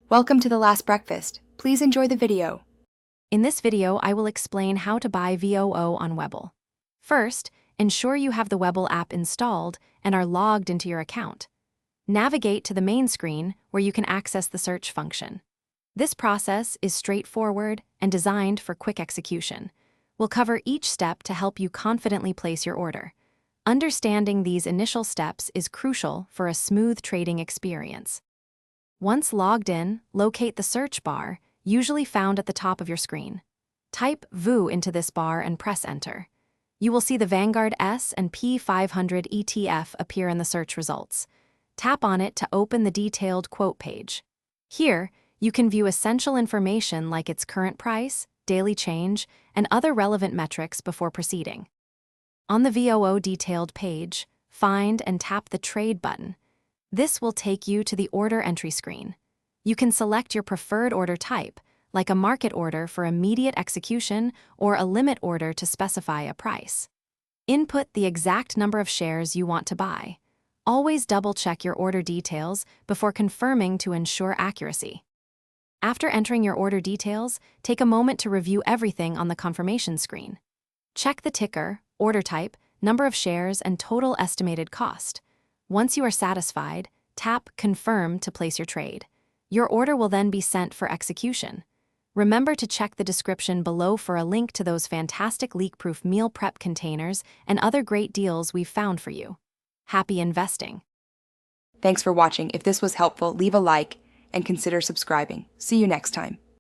Welcome to The Last Breakfast. Please enjoy the video. In this video, I will explain how to buy VOO on Webull. First, ensure you have the Webull app installed and are logged into your account. Navigate to the main screen where you can access the search function. This process is straightforward and designed for quick execution. We'll cover each step to help you confidently place your order. Understanding these initial steps is crucial for a smooth trading experience. Once logged in, locate the search bar, usually found at the top of your screen. Type VOO into this bar and press Enter. You will see the Vanguard S&P 500 ETF appear in the search results. Tap on it to open the detailed quote page. Here, you can view essential information like its current price, daily change, and other relevant metrics before proceeding. On the VOO detailed page, find and tap the Trade button. This will take you to the order entry screen. You can select your preferred order type, like a market order for immediate execution or a limit order to specify a price. Input the exact number of shares you want to buy. Always double-check your order details before confirming to ensure accuracy. After entering your order details, take a moment to review everything on the confirmation screen. Check the ticker, order type, number of shares, and total estimated cost. Once you are satisfied, tap Confirm to place your trade. Your order will then be sent for execution. Remember to check the description below for a link to those fantastic leak-proof meal prep containers and other great deals we've found for you. Happy investing! Thanks for watching. If this was helpful, leave a like and consider subscribing. See you next time.